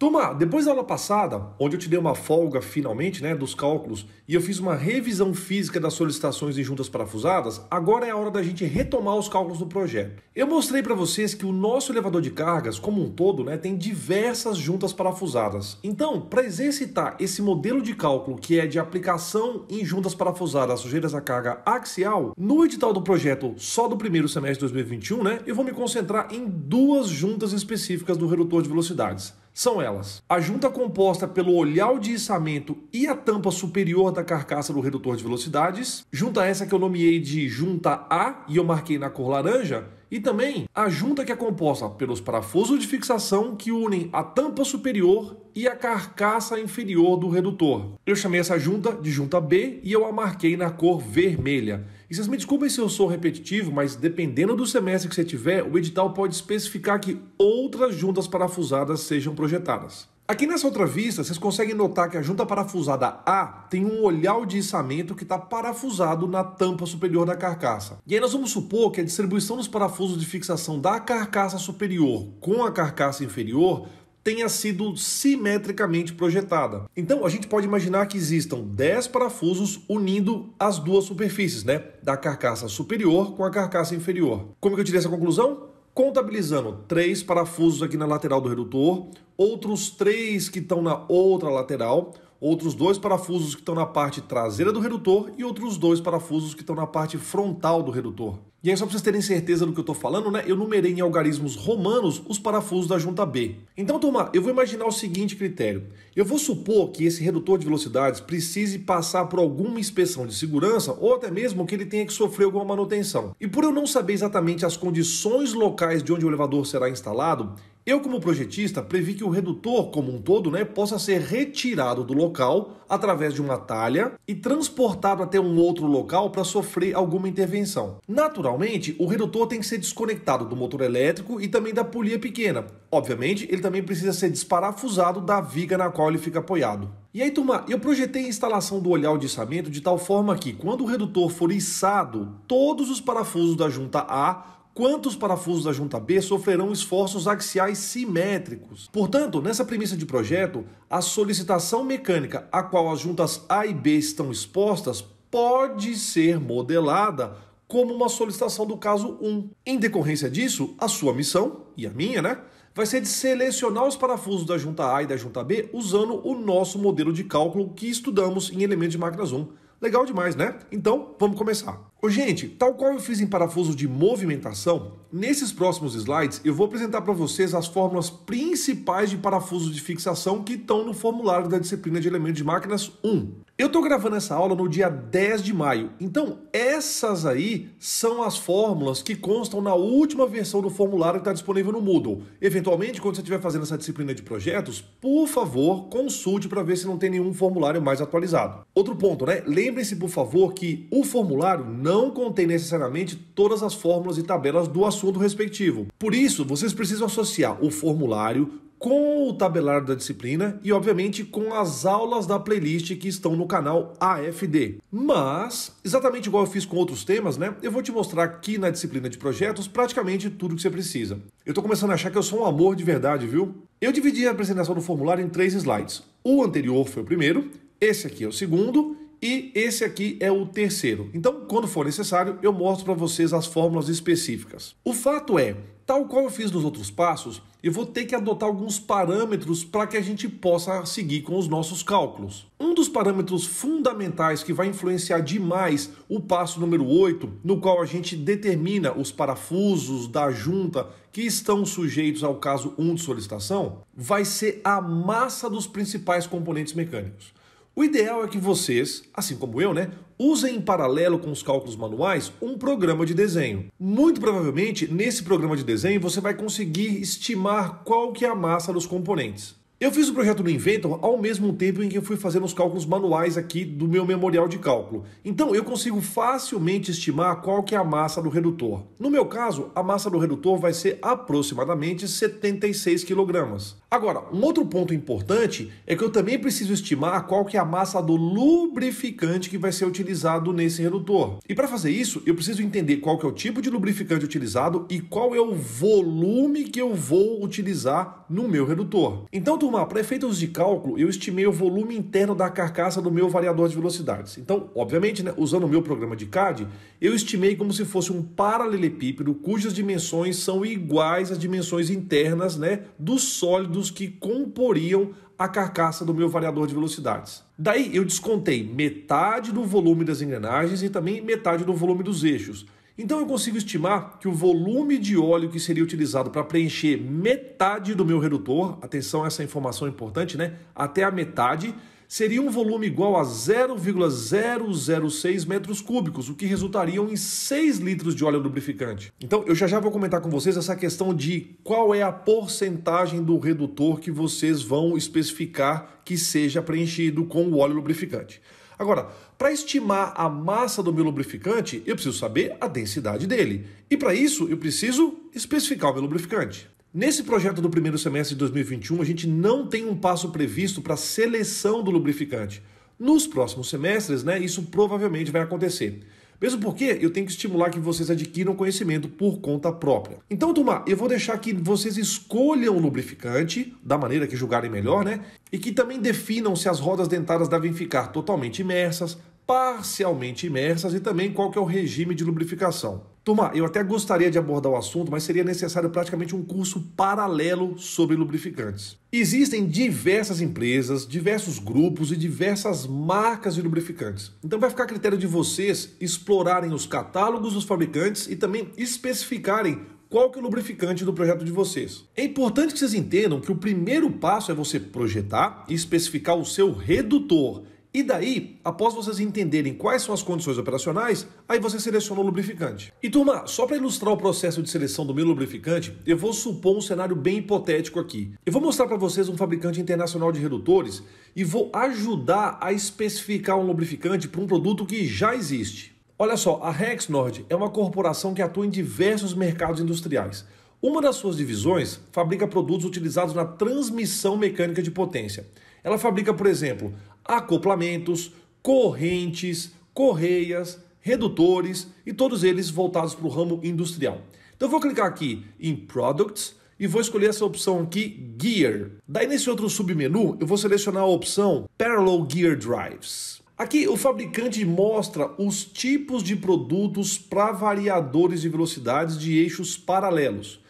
Turma, depois da aula passada, onde eu te dei uma folga finalmente, dos cálculos, e eu fiz uma revisão física das solicitações em juntas parafusadas, agora é a hora da gente retomar os cálculos do projeto. Eu mostrei para vocês que o nosso elevador de cargas, como um todo, tem diversas juntas parafusadas. Então, para exercitar esse modelo de cálculo que é de aplicação em juntas parafusadas sujeitas à carga axial, no edital do projeto só do primeiro semestre de 2021, eu vou me concentrar em duas juntas específicas do redutor de velocidades. São elas: a junta composta pelo olhar de içamento e a tampa superior da carcaça do redutor de velocidades, junta essa que eu nomeei de junta A e eu marquei na cor laranja, e também a junta que é composta pelos parafusos de fixação que unem a tampa superior e a carcaça inferior do redutor. Eu chamei essa junta de junta B e eu a marquei na cor vermelha. E vocês me desculpem se eu sou repetitivo, mas dependendo do semestre que você tiver, o edital pode especificar que outras juntas parafusadas sejam projetadas. Aqui nessa outra vista, vocês conseguem notar que a junta parafusada A tem um olhar de içamento que está parafusado na tampa superior da carcaça. E aí nós vamos supor que a distribuição dos parafusos de fixação da carcaça superior com a carcaça inferior tenha sido simetricamente projetada. Então, a gente pode imaginar que existam 10 parafusos unindo as duas superfícies, da carcaça superior com a carcaça inferior. Como que eu tirei essa conclusão? Contabilizando 3 parafusos aqui na lateral do redutor, outros 3 que estão na outra lateral, outros 2 parafusos que estão na parte traseira do redutor e outros 2 parafusos que estão na parte frontal do redutor. E aí, só para vocês terem certeza do que eu estou falando, eu numerei em algarismos romanos os parafusos da junta B. Então, turma, eu vou imaginar o seguinte critério. Eu vou supor que esse redutor de velocidades precise passar por alguma inspeção de segurança ou até mesmo que ele tenha que sofrer alguma manutenção. E por eu não saber exatamente as condições locais de onde o elevador será instalado, eu, como projetista, previ que o redutor, como um todo, possa ser retirado do local através de uma talha e transportado até um outro local para sofrer alguma intervenção. Naturalmente, o redutor tem que ser desconectado do motor elétrico e também da polia pequena. Obviamente, ele também precisa ser desparafusado da viga na qual ele fica apoiado. E aí, turma, eu projetei a instalação do olhar de içamento de tal forma que, quando o redutor for içado, todos os parafusos da junta A quanto os parafusos da junta B sofrerão esforços axiais simétricos. Portanto, nessa premissa de projeto, a solicitação mecânica a qual as juntas A e B estão expostas pode ser modelada como uma solicitação do caso 1. Em decorrência disso, a sua missão, e a minha, vai ser de selecionar os parafusos da junta A e da junta B usando o nosso modelo de cálculo que estudamos em Elementos de Máquinas 1. Legal demais, Então, vamos começar. Gente, tal qual eu fiz em parafusos de movimentação, nesses próximos slides eu vou apresentar para vocês as fórmulas principais de parafusos de fixação que estão no formulário da disciplina de Elementos de Máquinas 1. Eu estou gravando essa aula no dia 10 de maio, então essas aí são as fórmulas que constam na última versão do formulário que está disponível no Moodle. Eventualmente, quando você estiver fazendo essa disciplina de projetos, por favor, consulte para ver se não tem nenhum formulário mais atualizado. Outro ponto, Lembrem-se, por favor, que o formulário não contém necessariamente todas as fórmulas e tabelas do assunto respectivo. Por isso, vocês precisam associar o formulário com o tabelário da disciplina e, obviamente, com as aulas da playlist que estão no canal AFD. Mas, exatamente igual eu fiz com outros temas, eu vou te mostrar aqui na disciplina de projetos praticamente tudo que você precisa. Eu tô começando a achar que eu sou um amor de verdade, viu? Eu dividi a apresentação do formulário em 3 slides. O anterior foi o primeiro, esse aqui é o segundo e esse aqui é o terceiro. Então, quando for necessário, eu mostro para vocês as fórmulas específicas. O fato é, tal qual eu fiz nos outros passos, eu vou ter que adotar alguns parâmetros para que a gente possa seguir com os nossos cálculos. Um dos parâmetros fundamentais que vai influenciar demais o passo número 8, no qual a gente determina os parafusos da junta que estão sujeitos ao caso 1 de solicitação, vai ser a massa dos principais componentes mecânicos. O ideal é que vocês, assim como eu, usem em paralelo com os cálculos manuais um programa de desenho. Muito provavelmente, nesse programa de desenho, você vai conseguir estimar qual que é a massa dos componentes. Eu fiz o projeto do Inventor ao mesmo tempo em que eu fui fazendo os cálculos manuais aqui do meu memorial de cálculo. Então eu consigo facilmente estimar qual que é a massa do redutor. No meu caso, a massa do redutor vai ser aproximadamente 76 kg. Agora, um outro ponto importante é que eu também preciso estimar qual que é a massa do lubrificante que vai ser utilizado nesse redutor. E para fazer isso, eu preciso entender qual que é o tipo de lubrificante utilizado e qual é o volume que eu vou utilizar no meu redutor. Então, turma, para efeitos de cálculo, eu estimei o volume interno da carcaça do meu variador de velocidades. Então, obviamente, né, usando o meu programa de CAD, eu estimei como se fosse um paralelepípedo cujas dimensões são iguais às dimensões internas, né, dos sólidos que comporiam a carcaça do meu variador de velocidades. Daí eu descontei metade do volume das engrenagens e também metade do volume dos eixos. Então eu consigo estimar que o volume de óleo que seria utilizado para preencher metade do meu redutor, atenção, essa informação é importante, né? Até a metade, seria um volume igual a 0,006 metros cúbicos, o que resultariam em 6 litros de óleo lubrificante. Então eu já vou comentar com vocês essa questão de qual é a porcentagem do redutor que vocês vão especificar que seja preenchido com o óleo lubrificante. Agora, para estimar a massa do meu lubrificante, eu preciso saber a densidade dele. E para isso, eu preciso especificar o meu lubrificante. Nesse projeto do primeiro semestre de 2021, a gente não tem um passo previsto para a seleção do lubrificante. Nos próximos semestres, né, isso provavelmente vai acontecer. Mesmo porque eu tenho que estimular que vocês adquiram conhecimento por conta própria. Então, turma, eu vou deixar que vocês escolham o lubrificante da maneira que julgarem melhor, né? E que também definam se as rodas dentadas devem ficar totalmente imersas, parcialmente imersas e também qual que é o regime de lubrificação. Turma, eu até gostaria de abordar o assunto, mas seria necessário praticamente um curso paralelo sobre lubrificantes. Existem diversas empresas, diversos grupos e diversas marcas de lubrificantes. Então vai ficar a critério de vocês explorarem os catálogos dos fabricantes e também especificarem qual que é o lubrificante do projeto de vocês. É importante que vocês entendam que o primeiro passo é você projetar e especificar o seu redutor. E daí, após vocês entenderem quais são as condições operacionais, aí você seleciona o lubrificante. E turma, só para ilustrar o processo de seleção do meu lubrificante, eu vou supor um cenário bem hipotético aqui. Eu vou mostrar para vocês um fabricante internacional de redutores e vou ajudar a especificar um lubrificante para um produto que já existe. Olha só, a Rexnord é uma corporação que atua em diversos mercados industriais. Uma das suas divisões fabrica produtos utilizados na transmissão mecânica de potência. Ela fabrica, por exemplo, acoplamentos, correntes, correias, redutores e todos eles voltados para o ramo industrial. Então eu vou clicar aqui em Products e vou escolher essa opção aqui, Gear. Daí nesse outro submenu eu vou selecionar a opção Parallel Gear Drives. Aqui o fabricante mostra os tipos de produtos para variadores de velocidades de eixos paralelos.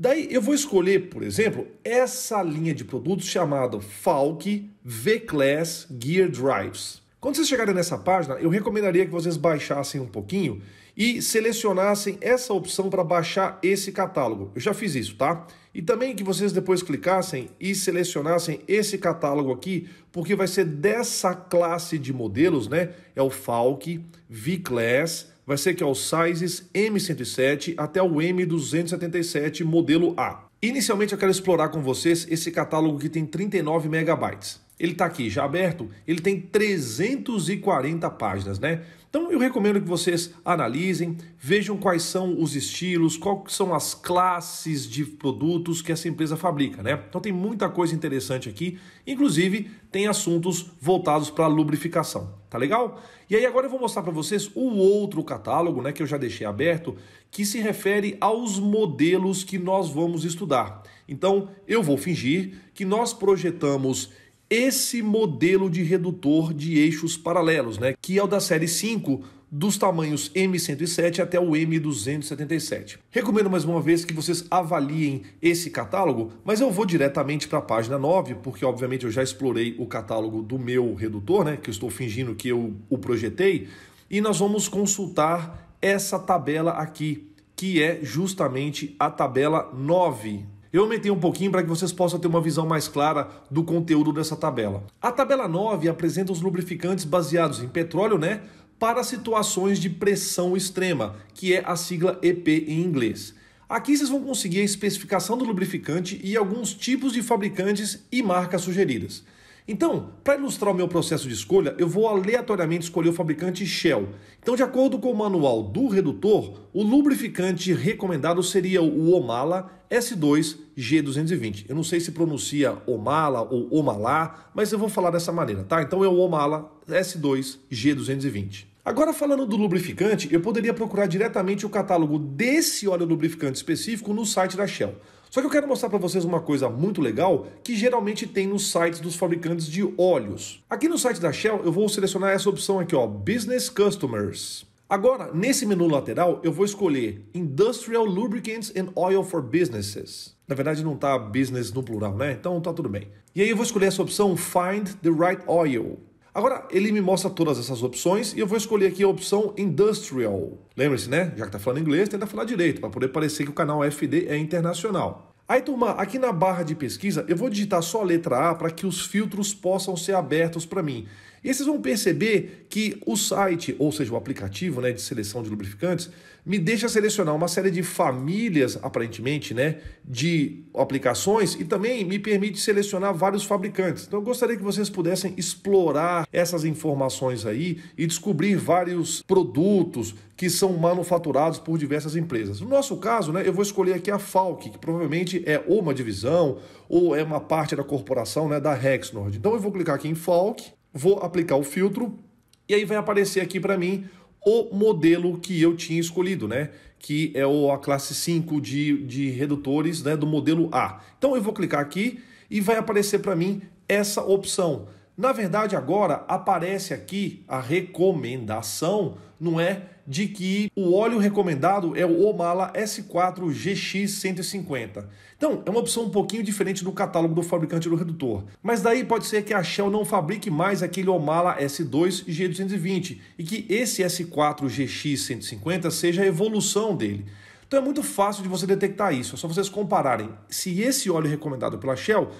Daí eu vou escolher, por exemplo, essa linha de produtos chamada Falk V-Class Gear Drives. Quando vocês chegarem nessa página, eu recomendaria que vocês baixassem um pouquinho e selecionassem essa opção para baixar esse catálogo. Eu já fiz isso, tá? E também que vocês depois clicassem e selecionassem esse catálogo aqui, porque vai ser dessa classe de modelos, né? É o Falk V-Class. Vai ser que é o Sizes M107 até o M277 modelo A. Inicialmente eu quero explorar com vocês esse catálogo que tem 39 megabytes. Ele está aqui já aberto, ele tem 340 páginas, né? Então eu recomendo que vocês analisem, vejam quais são os estilos, quais são as classes de produtos que essa empresa fabrica, né? Então tem muita coisa interessante aqui, inclusive tem assuntos voltados para lubrificação, tá legal? E aí agora eu vou mostrar para vocês o outro catálogo, né, que eu já deixei aberto, que se refere aos modelos que nós vamos estudar. Então eu vou fingir que nós projetamos esse modelo de redutor de eixos paralelos, né, que é o da série 5, dos tamanhos M107 até o M277. Recomendo mais uma vez que vocês avaliem esse catálogo, mas eu vou diretamente para a página 9, porque obviamente eu já explorei o catálogo do meu redutor, né, que eu estou fingindo que eu o projetei, e nós vamos consultar essa tabela aqui, que é justamente a tabela 9. Eu aumentei um pouquinho para que vocês possam ter uma visão mais clara do conteúdo dessa tabela. A tabela 9 apresenta os lubrificantes baseados em petróleo, né, para situações de pressão extrema, que é a sigla EP em inglês. Aqui vocês vão conseguir a especificação do lubrificante e alguns tipos de fabricantes e marcas sugeridas. Então, para ilustrar o meu processo de escolha, eu vou aleatoriamente escolher o fabricante Shell. Então, de acordo com o manual do redutor, o lubrificante recomendado seria o Omala S2 G220. Eu não sei se pronuncia Omala ou Omalá, mas eu vou falar dessa maneira, tá? Então é o Omala S2 G220. Agora, falando do lubrificante, eu poderia procurar diretamente o catálogo desse óleo lubrificante específico no site da Shell. Só que eu quero mostrar para vocês uma coisa muito legal que geralmente tem nos sites dos fabricantes de óleos. Aqui no site da Shell eu vou selecionar essa opção aqui, ó, Business Customers. Agora, nesse menu lateral, eu vou escolher Industrial Lubricants and Oil for Businesses. Na verdade, não está business no plural, né? Então tá tudo bem. E aí eu vou escolher essa opção Find the Right Oil. Agora, ele me mostra todas essas opções e eu vou escolher aqui a opção Industrial. Lembre-se, né? Já que tá falando inglês, tenta falar direito, para poder parecer que o canal FD é internacional. Aí, turma, aqui na barra de pesquisa, eu vou digitar só a letra A para que os filtros possam ser abertos para mim. E vocês vão perceber que o site, ou seja, o aplicativo, né, de seleção de lubrificantes, me deixa selecionar uma série de famílias, aparentemente, né, de aplicações e também me permite selecionar vários fabricantes. Então eu gostaria que vocês pudessem explorar essas informações aí e descobrir vários produtos que são manufaturados por diversas empresas. No nosso caso, né, eu vou escolher aqui a Falck, que provavelmente é ou uma divisão ou é uma parte da corporação, né, da Rexnord. Então eu vou clicar aqui em Falck, vou aplicar o filtro e aí vai aparecer aqui para mim o modelo que eu tinha escolhido, né? Que é a classe 5 de redutores, né, do modelo A. Então eu vou clicar aqui e vai aparecer para mim essa opção. Na verdade, agora aparece aqui a recomendação, não é? De que o óleo recomendado é o Omala S4 GX150. Então, é uma opção um pouquinho diferente do catálogo do fabricante do redutor. Mas daí pode ser que a Shell não fabrique mais aquele Omala S2 G220 e que esse S4 GX150 seja a evolução dele. Então é muito fácil de você detectar isso. É só vocês compararem se esse óleo recomendado pela Shell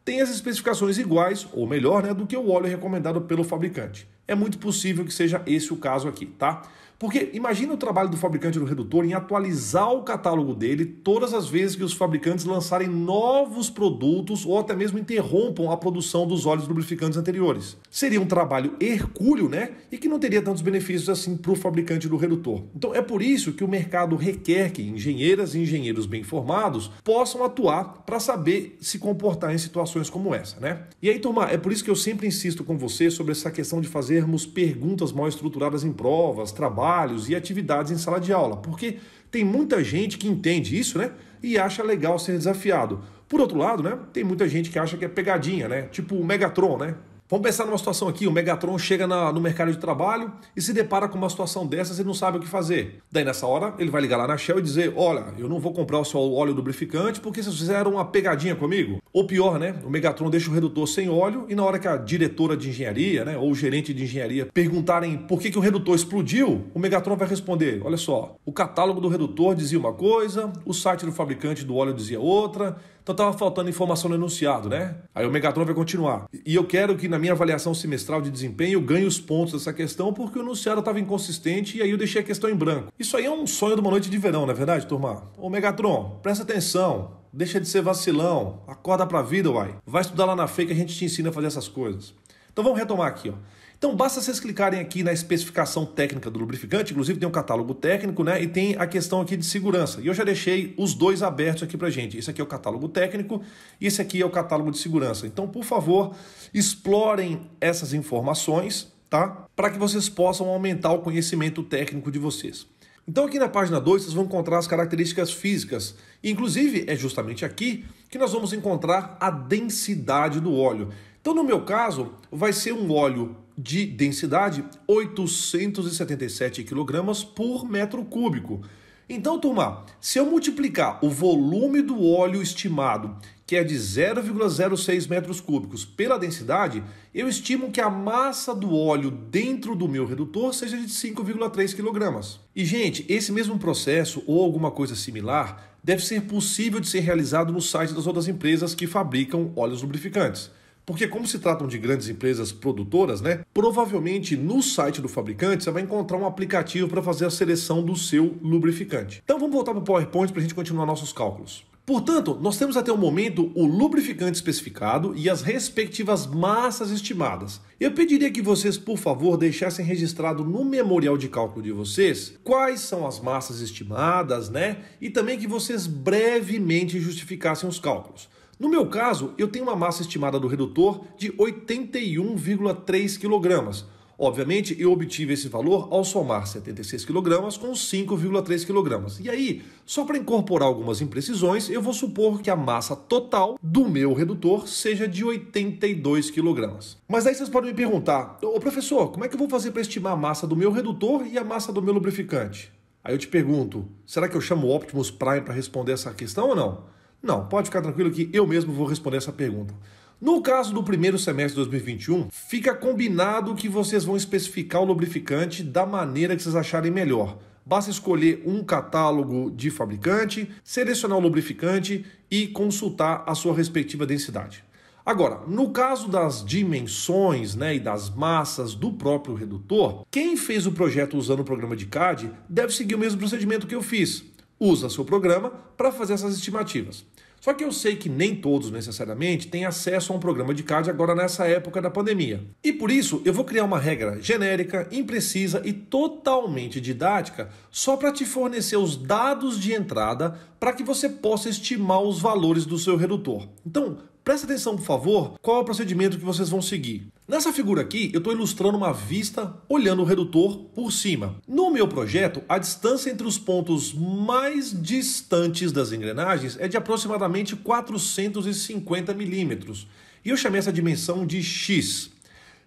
tem as especificações iguais, ou melhor, né, do que o óleo recomendado pelo fabricante. É muito possível que seja esse o caso aqui, tá? Porque imagina o trabalho do fabricante do redutor em atualizar o catálogo dele todas as vezes que os fabricantes lançarem novos produtos ou até mesmo interrompam a produção dos óleos lubrificantes anteriores. Seria um trabalho hercúleo, né? E que não teria tantos benefícios assim para o fabricante do redutor. Então é por isso que o mercado requer que engenheiras e engenheiros bem formados possam atuar para saber se comportar em situações como essa, né? E aí, turma, é por isso que eu sempre insisto com você sobre essa questão de fazermos perguntas mal estruturadas em provas, trabalhos e atividades em sala de aula, porque tem muita gente que entende isso, né, e acha legal ser desafiado. Por outro lado, né, tem muita gente que acha que é pegadinha, né, tipo o Megatron, né? Vamos pensar numa situação aqui, o Megatron chega no mercado de trabalho e se depara com uma situação dessas e não sabe o que fazer. Daí nessa hora ele vai ligar lá na Shell e dizer, olha, eu não vou comprar o seu óleo lubrificante porque vocês fizeram uma pegadinha comigo. Ou pior, né, o Megatron deixa o redutor sem óleo e na hora que a diretora de engenharia, né, ou o gerente de engenharia perguntarem por que o redutor explodiu, o Megatron vai responder, olha só, o catálogo do redutor dizia uma coisa, o site do fabricante do óleo dizia outra, então estava faltando informação no enunciado, né? Aí o Megatron vai continuar. E eu quero que na minha avaliação semestral de desempenho eu ganhe os pontos dessa questão porque o enunciado estava inconsistente e aí eu deixei a questão em branco. Isso aí é um sonho de uma noite de verão, não é verdade, turma? Ô Megatron, presta atenção, deixa de ser vacilão, acorda pra vida, uai. Vai estudar lá na FEI que a gente te ensina a fazer essas coisas. Então vamos retomar aqui, ó. Então basta vocês clicarem aqui na especificação técnica do lubrificante, inclusive tem um catálogo técnico, né? E tem a questão aqui de segurança. E eu já deixei os dois abertos aqui pra gente. Esse aqui é o catálogo técnico e esse aqui é o catálogo de segurança. Então, por favor, explorem essas informações, tá? Para que vocês possam aumentar o conhecimento técnico de vocês. Então aqui na página 2 vocês vão encontrar as características físicas. E, inclusive é justamente aqui que nós vamos encontrar a densidade do óleo. Então no meu caso vai ser um óleo de densidade 877 kg por metro cúbico. Então, turma, se eu multiplicar o volume do óleo estimado, que é de 0,06 metros cúbicos, pela densidade, eu estimo que a massa do óleo dentro do meu redutor seja de 5,3 kg. E, gente, esse mesmo processo ou alguma coisa similar deve ser possível de ser realizado no site das outras empresas que fabricam óleos lubrificantes. Porque como se tratam de grandes empresas produtoras, né? Provavelmente no site do fabricante você vai encontrar um aplicativo para fazer a seleção do seu lubrificante. Então vamos voltar para o PowerPoint para a gente continuar nossos cálculos. Portanto, nós temos até o momento o lubrificante especificado e as respectivas massas estimadas. Eu pediria que vocês, por favor, deixassem registrado no memorial de cálculo de vocês quais são as massas estimadas, né? E também que vocês brevemente justificassem os cálculos. No meu caso, eu tenho uma massa estimada do redutor de 81,3 kg. Obviamente, eu obtive esse valor ao somar 76 kg com 5,3 kg. E aí, só para incorporar algumas imprecisões, eu vou supor que a massa total do meu redutor seja de 82 kg. Mas aí vocês podem me perguntar, ô professor, como é que eu vou fazer para estimar a massa do meu redutor e a massa do meu lubrificante? Aí eu te pergunto, será que eu chamo o Optimus Prime para responder essa questão ou não? Não, pode ficar tranquilo que eu mesmo vou responder essa pergunta. No caso do primeiro semestre de 2021, fica combinado que vocês vão especificar o lubrificante da maneira que vocês acharem melhor. Basta escolher um catálogo de fabricante, selecionar o lubrificante e consultar a sua respectiva densidade. Agora, no caso das dimensões, e das massas do próprio redutor, quem fez o projeto usando o programa de CAD deve seguir o mesmo procedimento que eu fiz. Usa seu programa para fazer essas estimativas. Só que eu sei que nem todos necessariamente têm acesso a um programa de CAD agora nessa época da pandemia. E por isso eu vou criar uma regra genérica, imprecisa e totalmente didática só para te fornecer os dados de entrada para que você possa estimar os valores do seu redutor. Então, presta atenção, por favor, qual é o procedimento que vocês vão seguir. Nessa figura aqui, eu estou ilustrando uma vista olhando o redutor por cima. No meu projeto, a distância entre os pontos mais distantes das engrenagens é de aproximadamente 450 milímetros. E eu chamei essa dimensão de X.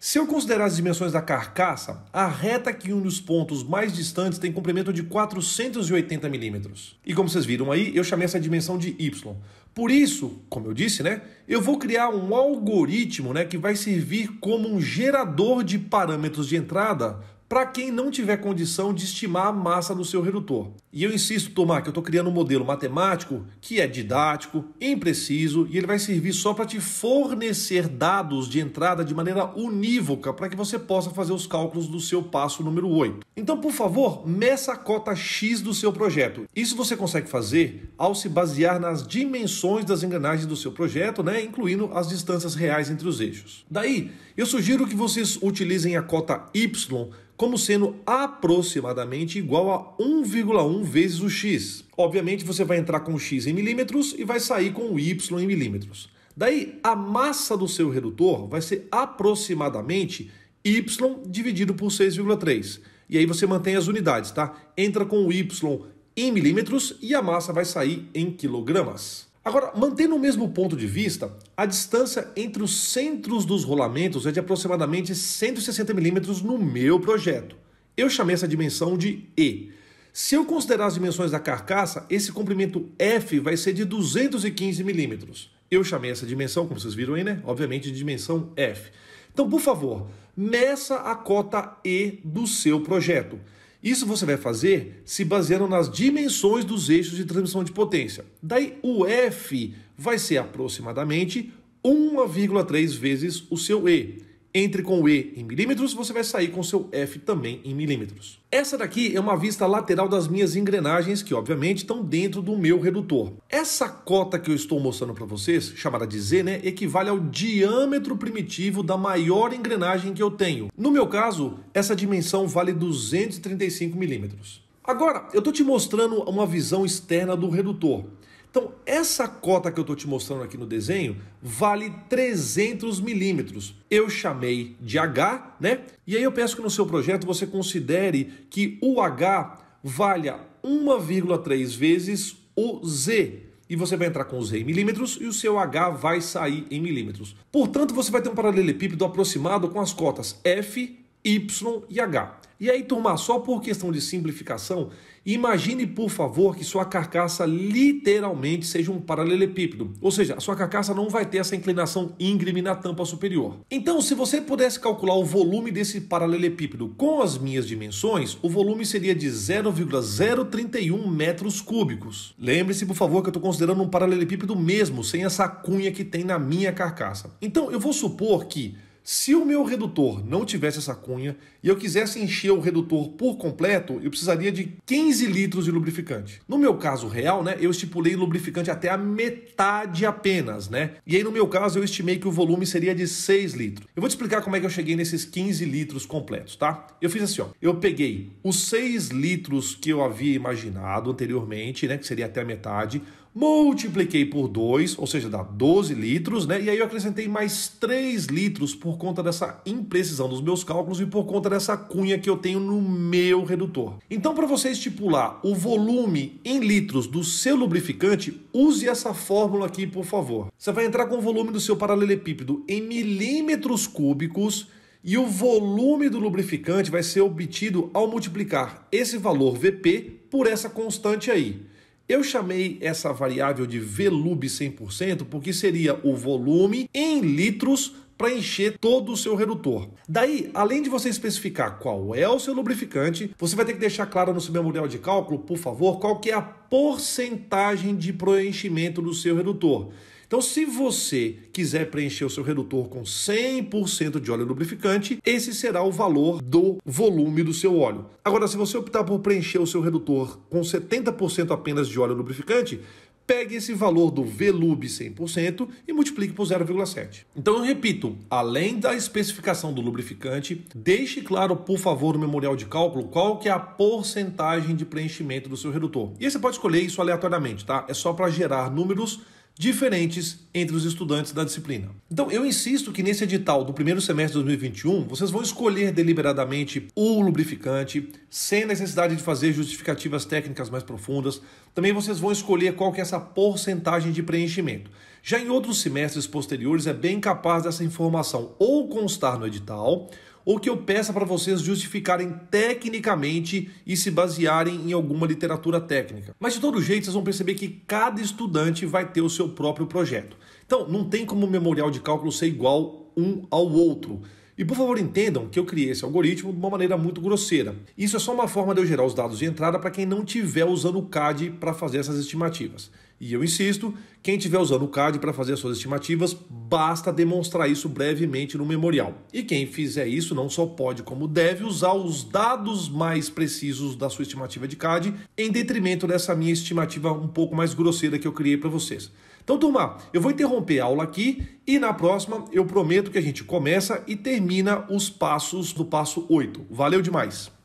Se eu considerar as dimensões da carcaça, a reta que une os pontos mais distantes tem comprimento de 480 milímetros. E como vocês viram aí, eu chamei essa dimensão de Y. Por isso, como eu disse, eu vou criar um algoritmo que vai servir como um gerador de parâmetros de entrada para quem não tiver condição de estimar a massa do seu redutor. E eu insisto, Tomás, que eu estou criando um modelo matemático que é didático, impreciso, e ele vai servir só para te fornecer dados de entrada de maneira unívoca para que você possa fazer os cálculos do seu passo número 8. Então, por favor, meça a cota X do seu projeto. Isso você consegue fazer ao se basear nas dimensões das engrenagens do seu projeto, incluindo as distâncias reais entre os eixos. Daí, eu sugiro que vocês utilizem a cota Y como sendo aproximadamente igual a 1,1 vezes o X. Obviamente você vai entrar com o X em milímetros e vai sair com o Y em milímetros. Daí a massa do seu redutor vai ser aproximadamente Y dividido por 6,3. E aí você mantém as unidades, tá? Entra com o Y em milímetros e a massa vai sair em quilogramas. Agora, mantendo o mesmo ponto de vista, a distância entre os centros dos rolamentos é de aproximadamente 160 milímetros no meu projeto. Eu chamei essa dimensão de E. Se eu considerar as dimensões da carcaça, esse comprimento F vai ser de 215 milímetros. Eu chamei essa dimensão, como vocês viram aí, obviamente de dimensão F. Então, por favor, meça a cota E do seu projeto. Isso você vai fazer se baseando nas dimensões dos eixos de transmissão de potência. Daí o F vai ser aproximadamente 1,3 vezes o seu E. Entre com o E em milímetros, você vai sair com o seu F também em milímetros. Essa daqui é uma vista lateral das minhas engrenagens, que obviamente estão dentro do meu redutor. Essa cota que eu estou mostrando para vocês, chamada de Z, equivale ao diâmetro primitivo da maior engrenagem que eu tenho. No meu caso, essa dimensão vale 235 milímetros. Agora, eu estou te mostrando uma visão externa do redutor. Então, essa cota que eu estou te mostrando aqui no desenho vale 300 milímetros. Eu chamei de H, E aí eu peço que no seu projeto você considere que o H valha 1,3 vezes o Z. E você vai entrar com o Z em milímetros e o seu H vai sair em milímetros. Portanto, você vai ter um paralelepípedo aproximado com as cotas F, Y e H. E aí, turma, só por questão de simplificação, imagine, por favor, que sua carcaça literalmente seja um paralelepípedo. Ou seja, a sua carcaça não vai ter essa inclinação íngreme na tampa superior. Então, se você pudesse calcular o volume desse paralelepípedo com as minhas dimensões, o volume seria de 0,031 metros cúbicos. Lembre-se, por favor, que eu estou considerando um paralelepípedo mesmo, sem essa cunha que tem na minha carcaça. Então, eu vou supor que se o meu redutor não tivesse essa cunha e eu quisesse encher o redutor por completo, eu precisaria de 15 litros de lubrificante. No meu caso real, eu estipulei lubrificante até a metade apenas, E aí no meu caso eu estimei que o volume seria de 6 litros. Eu vou te explicar como é que eu cheguei nesses 15 litros completos, tá? Eu fiz assim, eu peguei os 6 litros que eu havia imaginado anteriormente, que seria até a metade, multipliquei por 2, ou seja, dá 12 litros, né? E aí eu acrescentei mais 3 litros por conta dessa imprecisão dos meus cálculos e por conta dessa cunha que eu tenho no meu redutor. Então, para você estipular o volume em litros do seu lubrificante, use essa fórmula aqui, por favor. Você vai entrar com o volume do seu paralelepípedo em milímetros cúbicos e o volume do lubrificante vai ser obtido ao multiplicar esse valor Vp por essa constante aí. Eu chamei essa variável de VLUB 100% porque seria o volume em litros para encher todo o seu redutor. Daí, além de você especificar qual é o seu lubrificante, você vai ter que deixar claro no seu memorial de cálculo, por favor, qual que é a porcentagem de preenchimento do seu redutor. Então, se você quiser preencher o seu redutor com 100% de óleo lubrificante, esse será o valor do volume do seu óleo. Agora, se você optar por preencher o seu redutor com 70% apenas de óleo lubrificante, pegue esse valor do VLUB 100% e multiplique por 0,7. Então eu repito, além da especificação do lubrificante, deixe claro, por favor, no memorial de cálculo, qual que é a porcentagem de preenchimento do seu redutor. E aí você pode escolher isso aleatoriamente, tá? É só para gerar números diferentes entre os estudantes da disciplina. Então, eu insisto que nesse edital do primeiro semestre de 2021, vocês vão escolher deliberadamente o lubrificante, sem necessidade de fazer justificativas técnicas mais profundas. Também vocês vão escolher qual que é essa porcentagem de preenchimento. Já em outros semestres posteriores, é bem capaz dessa informação ou constar no edital, ou que eu peça para vocês justificarem tecnicamente e se basearem em alguma literatura técnica. Mas de todo jeito, vocês vão perceber que cada estudante vai ter o seu próprio projeto. Então, não tem como o memorial de cálculo ser igual um ao outro. E por favor entendam que eu criei esse algoritmo de uma maneira muito grosseira. Isso é só uma forma de eu gerar os dados de entrada para quem não estiver usando o CAD para fazer essas estimativas. E eu insisto, quem estiver usando o CAD para fazer as suas estimativas, basta demonstrar isso brevemente no memorial. E quem fizer isso não só pode, como deve, usar os dados mais precisos da sua estimativa de CAD em detrimento dessa minha estimativa um pouco mais grosseira que eu criei para vocês. Então, turma, eu vou interromper a aula aqui e na próxima eu prometo que a gente começa e termina os passos do passo 8. Valeu demais!